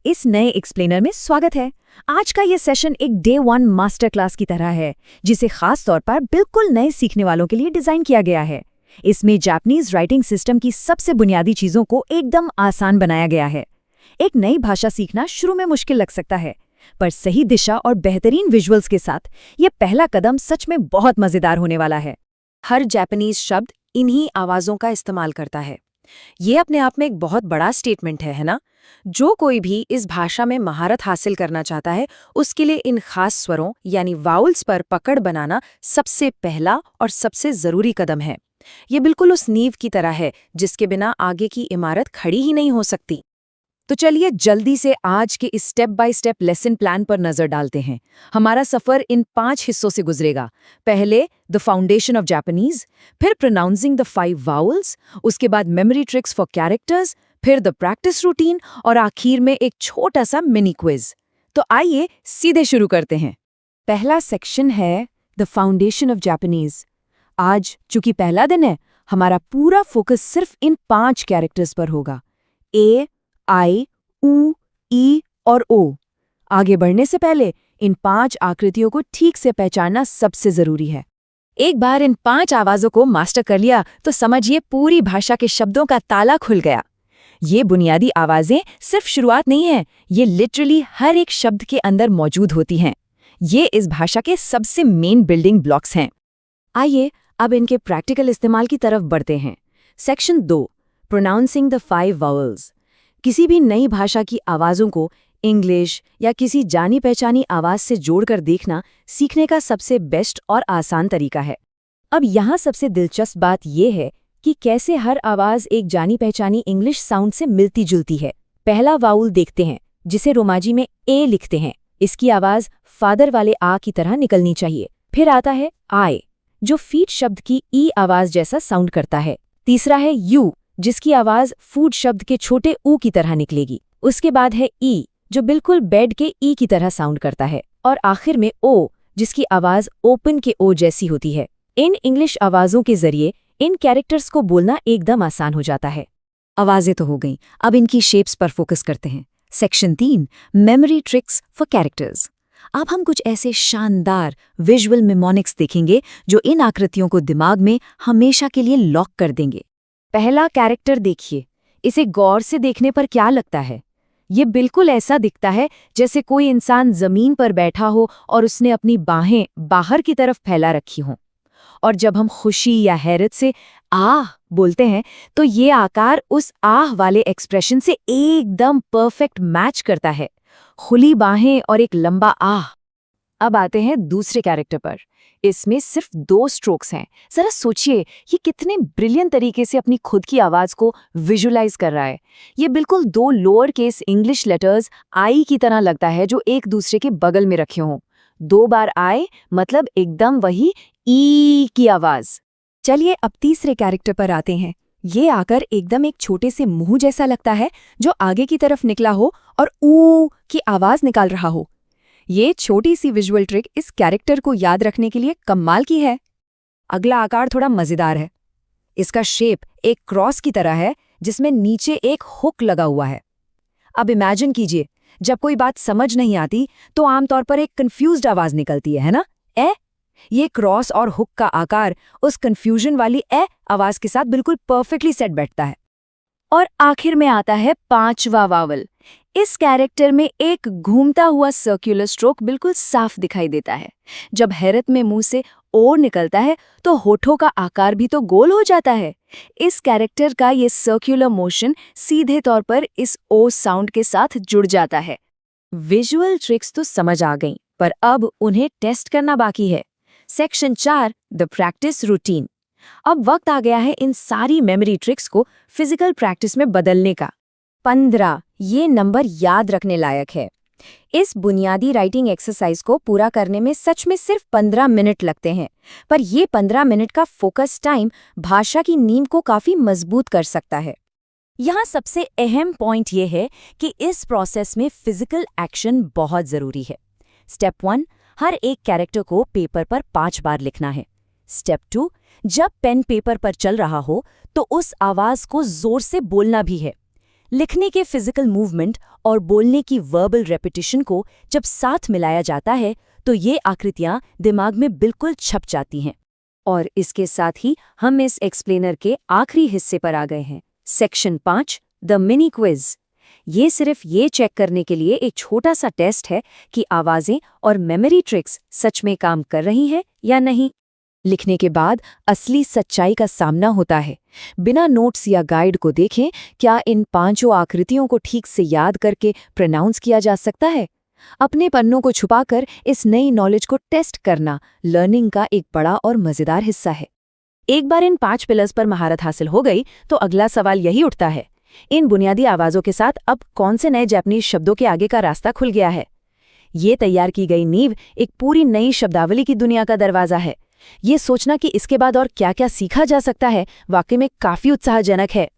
इस नए एक्सप्लेनर में स्वागत है। आज का ये सेशन एक डे 1 मास्टर क्लास की तरह है, जिसे खास तौर पर बिल्कुल नए सीखने वालों के लिए डिजाइन किया गया है। इसमें जापानीज राइटिंग सिस्टम की सबसे बुनियादी चीजों को एकदम आसान बनाया गया है। एक नई भाषा सीखना शुरू में मुश्किल लग सकता है, पर सही दिशा और बेहतरीन विजुअल्स के साथ ये पहला कदम सच में बहुत मजेदार होने वाला है। हर जापानीज शब्द इन्हीं आवाज़ों का इस्तेमाल करता है। ये अपने आप में एक बहुत बड़ा स्टेटमेंट है ना? जो कोई भी इस भाषा में महारत हासिल करना चाहता है, उसके लिए इन खास स्वरों यानी वाउल्स पर पकड़ बनाना सबसे पहला और सबसे ज़रूरी कदम है। ये बिल्कुल उस नींव की तरह है जिसके बिना आगे की इमारत खड़ी ही नहीं हो सकती। तो चलिए जल्दी से आज के इस step by step lesson plan पर नजर डालते हैं। हमारा सफर इन 5 हिस्सों से गुजरेगा। पहले द फाउंडेशन ऑफ जापानीज, फिर प्रोनाउंसिंग द 5 वाउल्स, उसके बाद मेमोरी ट्रिक्स फॉर कैरेक्टर्स, फिर द प्रैक्टिस रूटीन और आखिर में एक छोटा सा मिनी क्विज। तो आइए सीधे शुरू करते हैं। पहला सेक्शन है द फाउंडेशन ऑफ जापानीज। आज चूंकि पहला दिन है, हमारा पूरा फोकस सिर्फ इन 5 कैरेक्टर्स पर होगा। ए, आई, ऊ, ई और ओ। आगे बढ़ने से पहले इन 5 आकृतियों को ठीक से पहचानना सबसे जरूरी है। एक बार इन 5 आवाजों को मास्टर कर लिया तो समझिए पूरी भाषा के शब्दों का ताला खुल गया। ये बुनियादी आवाजें सिर्फ शुरुआत नहीं है, ये लिटरली हर एक शब्द के अंदर मौजूद होती हैं। ये इस भाषा के सबसे मेन बिल्डिंग ब्लॉक्स हैं। आइए अब इनके प्रैक्टिकल इस्तेमाल की तरफ बढ़ते हैं। Section 2, pronouncing the 5 vowels. किसी भी नई भाषा की आवाज़ों को इंग्लिश या किसी जानी पहचानी आवाज़ से जोड़कर देखना सीखने का सबसे बेस्ट और आसान तरीका है। अब यहाँ सबसे दिलचस्प बात यह है कि कैसे हर आवाज़ एक जानी पहचानी इंग्लिश साउंड से मिलती जुलती है। पहला वाउल देखते हैं, जिसे रोमाजी में ए लिखते हैं। इसकी आवाज़ फादर वाले आ की तरह निकलनी चाहिए। फिर आता है आई, जो फीट शब्द की ई आवाज़ जैसा साउंड करता है। तीसरा है यू, जिसकी आवाज फूड शब्द के छोटे ऊ की तरह निकलेगी। उसके बाद है ई, जो बिल्कुल बेड के ई की तरह साउंड करता है। और आखिर में ओ, जिसकी आवाज ओपन के ओ जैसी होती है। इन इंग्लिश आवाजों के जरिए इन कैरेक्टर्स को बोलना एकदम आसान हो जाता है। आवाजें तो हो गईं, अब इनकी शेप्स पर फोकस करते हैं। Section 3, memory tricks for characters. अब हम कुछ ऐसे शानदार विजुअल मेमोनिक्स देखेंगे जो इन आकृतियों को दिमाग में हमेशा के लिए लॉक कर देंगे। पहला कैरेक्टर देखिए। इसे गौर से देखने पर क्या लगता है? ये बिल्कुल ऐसा दिखता है जैसे कोई इंसान जमीन पर बैठा हो और उसने अपनी बाहें बाहर की तरफ फैला रखी हों। और जब हम खुशी या हैरत से आह बोलते हैं तो ये आकार उस आह वाले एक्सप्रेशन से एकदम परफेक्ट मैच करता है। खुली बाहें और एक लंबा आह। अब आते हैं दूसरे कैरेक्टर पर। इसमें सिर्फ 2 स्ट्रोक्स हैं। जरा सोचिए, ये कितने ब्रिलियंट तरीके से अपनी खुद की आवाज को विजुअलाइज कर रहा है। ये बिल्कुल 2 लोअर केस इंग्लिश लेटर्स आई की तरह लगता है, जो एक दूसरे के बगल में रखे हों। 2 बार आई मतलब एकदम वही ई की आवाज। चलिए अब तीसरे कैरेक्टर पर आते हैं। ये आकर एकदम एक छोटे से मुंह जैसा लगता है, जो आगे की तरफ निकला हो और ऊ की आवाज निकाल रहा हो। ये छोटी सी विजुअल ट्रिक इस कैरेक्टर को याद रखने के लिए कमाल की है। अगला आकार थोड़ा मजेदार है। इसका शेप एक क्रॉस की तरह है, जिसमें नीचे एक हुक लगा हुआ है। अब इमेजिन कीजिए, जब कोई बात समझ नहीं आती तो आमतौर पर एक कंफ्यूज्ड आवाज निकलती है ना, ए। ये क्रॉस और हुक का आकार उस कंफ्यूजन वाली ए आवाज के साथ बिल्कुल परफेक्टली सेट बैठता है। और आखिर में आता है 5वां वावल। इस कैरेक्टर में एक घूमता हुआ सर्कुलर स्ट्रोक बिल्कुल साफ दिखाई देता है। जब हैरत में मुंह से ओ निकलता है तो होठों का आकार भी तो गोल हो जाता है। इस कैरेक्टर का ये सर्कुलर मोशन सीधे तौर पर इस ओ साउंड के साथ जुड़ जाता है। विजुअल ट्रिक्स तो समझ आ गईं, पर अब उन्हें टेस्ट करना बाकी है। Section 4, the practice routine. अब वक्त आ गया है इन सारी मेमोरी ट्रिक्स को फिजिकल प्रैक्टिस में बदलने का। 15 ये नंबर याद रखने लायक है। इस बुनियादी राइटिंग एक्सरसाइज को पूरा करने में सच में सिर्फ 15 मिनट लगते हैं, पर ये 15 मिनट का फोकस टाइम भाषा की नींव को काफी मजबूत कर सकता है। यहाँ सबसे अहम पॉइंट ये है कि इस प्रोसेस में फिजिकल एक्शन बहुत जरूरी है। स्टेप 1, हर एक कैरेक्टर को पेपर पर 5 बार लिखना है। स्टेप 2, जब पेन पेपर पर चल रहा हो तो उस आवाज को जोर से बोलना भी है। लिखने के फिजिकल मूवमेंट और बोलने की वर्बल रेपिटेशन को जब साथ मिलाया जाता है तो ये आकृतियां दिमाग में बिल्कुल छप जाती हैं। और इसके साथ ही हम इस एक्सप्लेनर के आखिरी हिस्से पर आ गए हैं, सेक्शन 5, द मिनी क्विज। ये सिर्फ ये चेक करने के लिए एक छोटा सा टेस्ट है कि आवाजें और मेमोरी ट्रिक्स सच में काम कर रही हैं या नहीं। लिखने के बाद असली सच्चाई का सामना होता है। बिना नोट्स या गाइड को देखें, क्या इन 5 आकृतियों को ठीक से याद करके प्रोनाउंस किया जा सकता है? अपने पन्नों को छुपाकर इस नई नॉलेज को टेस्ट करना लर्निंग का एक बड़ा और मजेदार हिस्सा है। एक बार इन 5 पिलर्स पर महारत हासिल हो गई तो अगला सवाल यही उठता है, इन बुनियादी आवाजों के साथ अब कौन से नए जापानीज शब्दों के आगे का रास्ता खुल गया है? ये तैयार की गई नींव एक पूरी नई शब्दावली की दुनिया का दरवाजा है। ये सोचना कि इसके बाद और क्या-क्या सीखा जा सकता है, वाकई में काफी उत्साहजनक है।